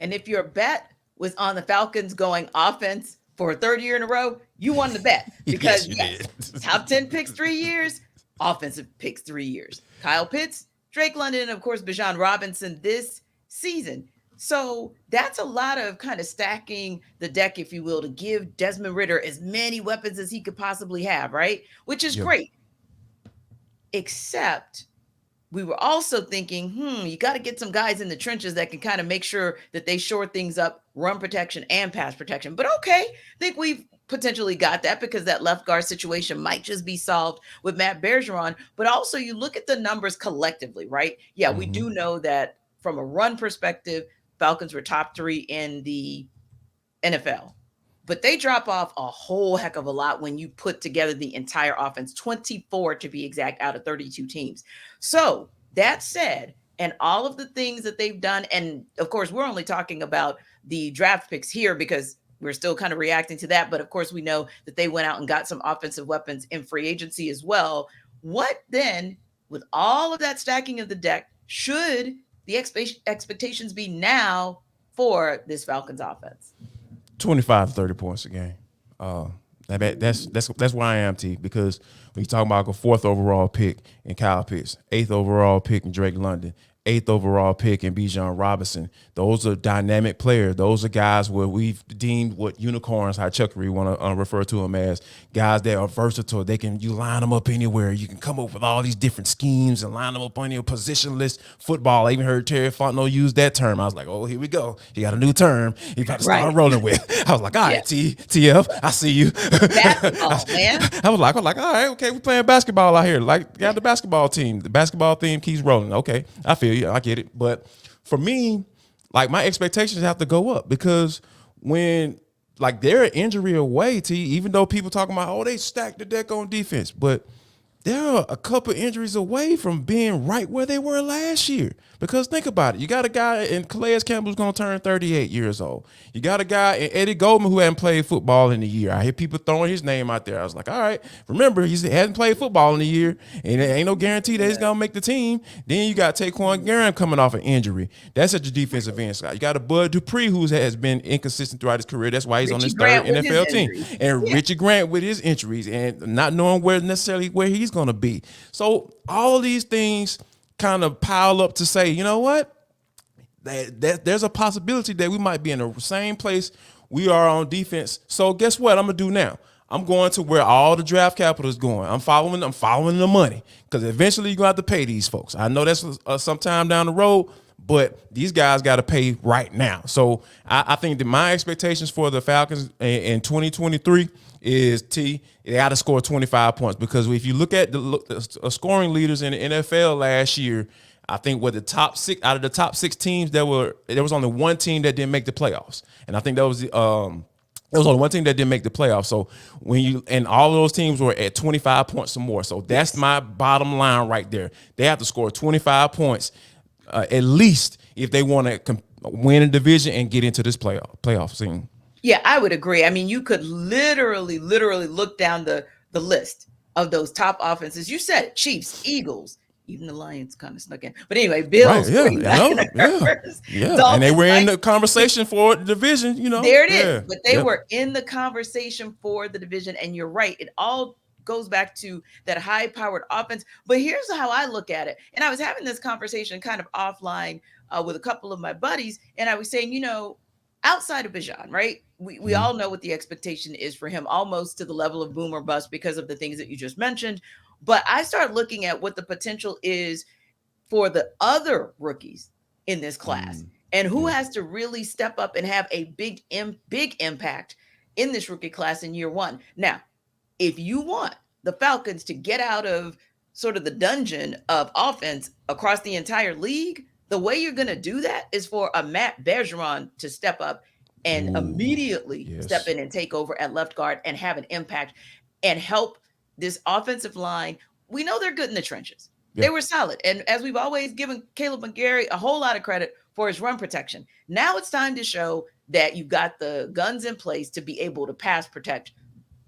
And if your bet was on the Falcons going offense for a third year in a row, you won the bet Yes, because, you yes, did. top 10 picks 3 years, offensive picks 3 years. Kyle Pitts, Drake London, and of course, Bijan Robinson this season. So that's a lot of kind of stacking the deck, if you will, to give Desmond Ritter as many weapons as he could possibly have, right? Which is Yeah. great. Except we were also thinking, you got to get some guys in the trenches that can kind of make sure that they shore things up, run protection and pass protection. But okay, I think we've potentially got that because that left guard situation might just be solved with Matt Bergeron. But also, you look at the numbers collectively, right? Yeah, we Hmm. do know that from a run perspective, Falcons were top three in the NFL. But they drop off a whole heck of a lot when you put together the entire offense, 24 to be exact, out of 32 teams. So that said, and all of the things that they've done, and of course, we're only talking about the draft picks here because we're still kind of reacting to that. But of course, we know that they went out and got some offensive weapons in free agency as well. What then, with all of that stacking of the deck, should the expectations be now for this Falcons offense? 25, 30 points a game. Uh, that's where I am, T. Because when you talk about a fourth overall pick in Kyle Pitts, eighth overall pick in Drake London, eighth overall pick in Bijan Robinson, those are dynamic players. Those are guys where we've deemed what unicorns, how Chuck Reed want to refer to them as, guys that are versatile. You line them up anywhere. You can come up with all these different schemes and line them up on your positionless football. I even heard Terry Fontenot use that term. I was like, oh, here we go. He got a new term. He about to start Right. rolling with. I was like, all Yeah. right, TF, I see you. Basketball, man. I was like, all right, okay, we playing basketball out here. Like, got the basketball team. The basketball theme keeps rolling. Okay, I feel you. I get it. But for me, like, my expectations have to go up because when, like, they're an injury away, even though people talking about, oh, they stacked the deck on defense, but they're a couple injuries away from being right where they were last year. Because think about it. You got a guy in Calais Campbell's going to turn 38 years old. You got a guy in Eddie Goldman who hadn't played football in a year. I hear people throwing his name out there. I was like, all right, remember, he hasn't played football in a year, and there ain't no guarantee that he's going to make the team. Then you got Taquan Graham coming off an injury. That's at your defensive end, Scott. You got a Bud Dupree who has been inconsistent throughout his career. That's why he's on Richie his third Grant with his NFL team. injuries. And Yeah. Richie Grant with his injuries and not knowing where he's going to be. So all of these things kind of pile up to say, you know what? There's a possibility that we might be in the same place we are on defense. So guess what I'm gonna do now? I'm going to where all the draft capital is going. I'm following the money because eventually you're gonna have to pay these folks. I know that's sometime down the road, but these guys got to pay right now. So I think that my expectations for the Falcons in 2023 is they got to score 25 points because if you look at the scoring leaders in the NFL last year, I think the top six out of the top six teams there was only one team that didn't make the playoffs, and I think that was there was only one team that didn't make the playoffs. So and all of those teams were at 25 points or more. So that's my bottom line right there. They have to score 25 points at least if they want to win a division and get into this playoff scene. Yeah, I would agree. I mean, you could literally look down the list of those top offenses. You said it, Chiefs, Eagles, even the Lions kind of snuck in. But anyway, Right? Bills, Yeah, I know. Yeah, 49ers, yeah. And they Dolphins, were in the Vikings. conversation for the division. There it is. Yeah, But they yep. were in the conversation for the division. And you're right. It all goes back to that high powered offense. But here's how I look at it. And I was having this conversation kind of offline with a couple of my buddies. And I was saying, outside of Bijan, right? We Mhm. all know what the expectation is for him, almost to the level of boom or bust because of the things that you just mentioned. But I start looking at what the potential is for the other rookies in this class and who Yeah. has to really step up and have a big impact in this rookie class in year one. Now, if you want the Falcons to get out of sort of the dungeon of offense across the entire league, the way you're going to do that is for a Matt Bergeron to step up and Ooh, immediately step yes. in and take over at left guard and have an impact and help this offensive line. We know they're good in the trenches. Yeah. They were solid. And as we've always given Caleb McGarry a whole lot of credit for his run protection, now it's time to show that you've got the guns in place to be able to pass protect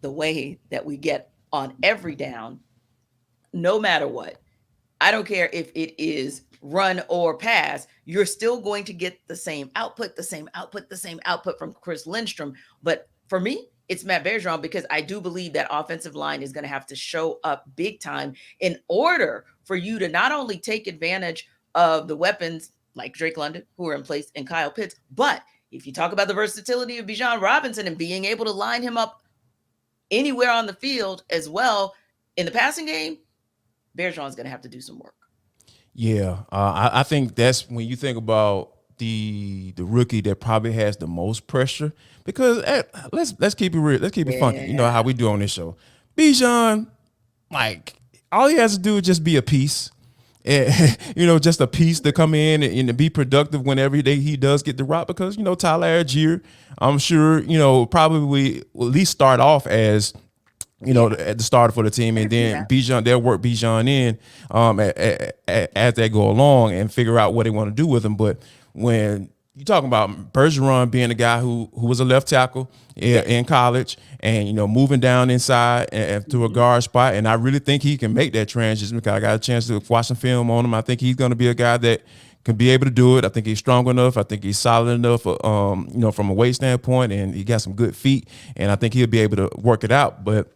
the way that we get on every down, no matter what. I don't care if it is run or pass, you're still going to get the same output, the same output, the same output from Chris Lindstrom. But for me, it's Matt Bergeron, because I do believe that offensive line is going to have to show up big time in order for you to not only take advantage of the weapons like Drake London, who are in place, and Kyle Pitts, but if you talk about the versatility of Bijan Robinson and being able to line him up anywhere on the field as well in the passing game, Bergeron's going to have to do some work. Yeah, I think that's when you think about the rookie that probably has the most pressure, because let's keep it real, let's keep it funky. You know how we do on this show. Bijan, like, all he has to do is just be a piece. Just a piece to come in and be productive whenever he does get the rock, because Tyler Algier, I'm sure probably will at least start off as at the starter for the team, and then Bijan, they'll work Bijan in as they go along and figure out what they want to do with him. But when you're talking about Bergeron being a guy who was a left tackle in college, and moving down inside and to a guard spot, and I really think he can make that transition, because I got a chance to watch some film on him. I think he's going to be a guy that can be able to do it. I think he's strong enough. I think he's solid enough, from a weight standpoint, and he got some good feet, and I think he'll be able to work it out. But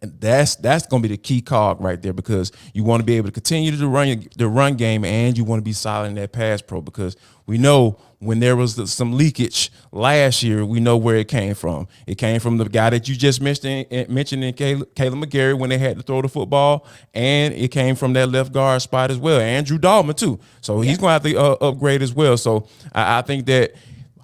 that's going to be the key cog right there, because you want to be able to continue to run the run game, and you want to be solid in that pass pro, because we know when there was some leakage last year, we know where it came from. It came from the guy that you just mentioned in Caleb McGarry, when they had to throw the football, and it came from that left guard spot as well, Andrew Dalman too. So he's going to have to upgrade as well. So I think that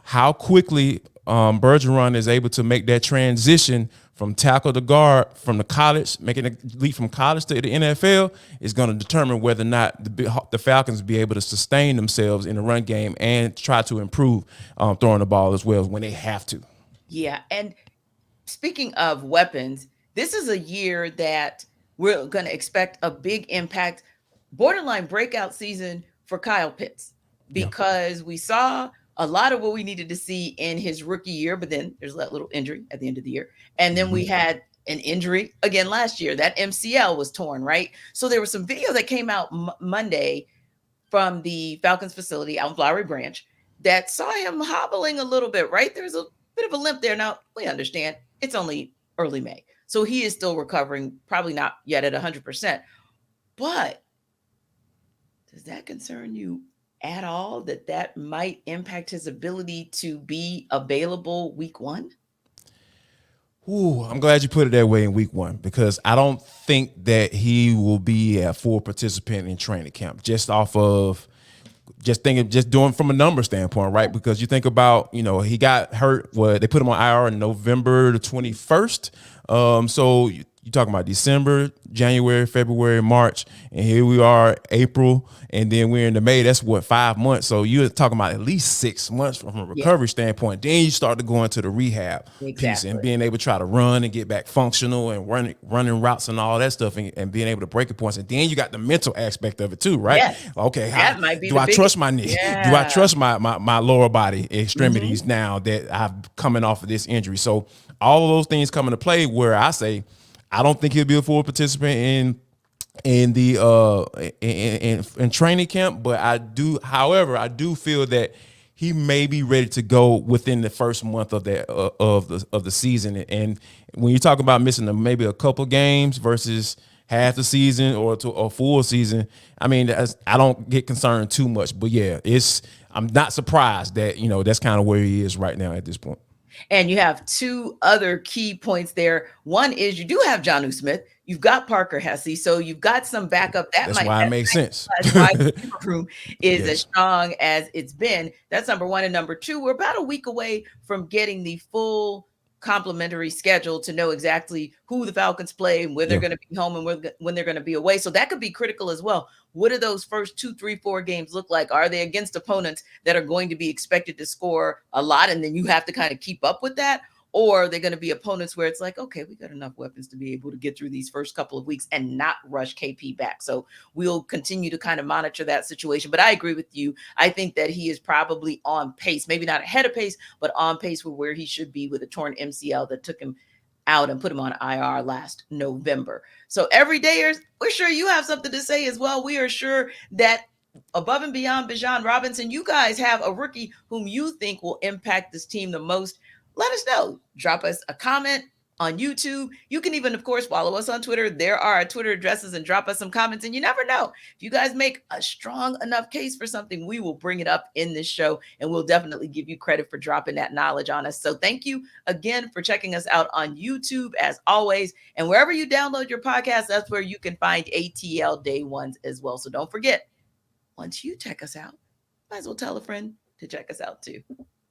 how quickly Bergeron is able to make that transition from tackle to guard, from the college, making a leap from college to the NFL, is going to determine whether or not the Falcons be able to sustain themselves in the run game and try to improve throwing the ball as well when they have to. Yeah, and speaking of weapons, this is a year that we're going to expect a big impact, borderline breakout season for Kyle Pitts, because we saw a lot of what we needed to see in his rookie year, but then there's that little injury at the end of the year. And then we had an injury again last year. That MCL was torn, right? So there was some video that came out Monday from the Falcons facility out in Flowery Branch that saw him hobbling a little bit, right? There's a bit of a limp there. Now, we understand it's only early May, so he is still recovering, probably not yet at 100%. But does that concern you at all, that might impact his ability to be available week one? Ooh, I'm glad you put it that way in week one, because I don't think that he will be a full participant in training camp, just doing from a number standpoint, right? Because you think about, he got hurt, they put him on IR on November the 21st. So you're talking about December, January, February, March, and here we are, April, and then we're into May. That's 5 months. So you're talking about at least 6 months from a recovery standpoint. Then you start to go into the rehab piece and being able to try to run and get back functional and running routes and all that stuff, and being able to break it points. And then you got the mental aspect of it too, right? Yes. Okay, do I trust my knee? Do I trust my lower body extremities now that I'm coming off of this injury? So all of those things come into play, where I say I don't think he'll be a full participant in training camp, but I do feel that he may be ready to go within the first month of the season. And when you talk about missing maybe a couple games versus half the season or to a full season, I mean, I don't get concerned too much. But yeah, I'm not surprised that that's kind of where he is right now at this point. And you have two other key points there. One is you do have Jonnu Smith. You've got Parker Hesse. So you've got some backup. That's why it makes sense. That's why the room is as strong as it's been. That's number one. And number two, we're about a week away from getting the full complimentary schedule to know exactly who the Falcons play and where they're going to be home and when they're going to be away. So that could be critical as well. What do those first 2, 3, 4 games look like? Are they against opponents that are going to be expected to score a lot, and then you have to kind of keep up with that? Or are they going to be opponents where it's like, okay, we got enough weapons to be able to get through these first couple of weeks and not rush KP back? So we'll continue to kind of monitor that situation. But I agree with you. I think that he is probably on pace, maybe not ahead of pace, but on pace for where he should be with a torn MCL that took him out and put him on IR last November. So every day, we're sure you have something to say as well. We are sure that above and beyond Bijan Robinson, you guys have a rookie whom you think will impact this team the most. Let us know. Drop us a comment on YouTube. You can even, of course, follow us on Twitter. There are our Twitter addresses, and drop us some comments. And you never know, if you guys make a strong enough case for something, we will bring it up in this show, and we'll definitely give you credit for dropping that knowledge on us. So thank you again for checking us out on YouTube, as always. And wherever you download your podcast, that's where you can find ATL Day Ones as well. So don't forget, once you check us out, might as well tell a friend to check us out too.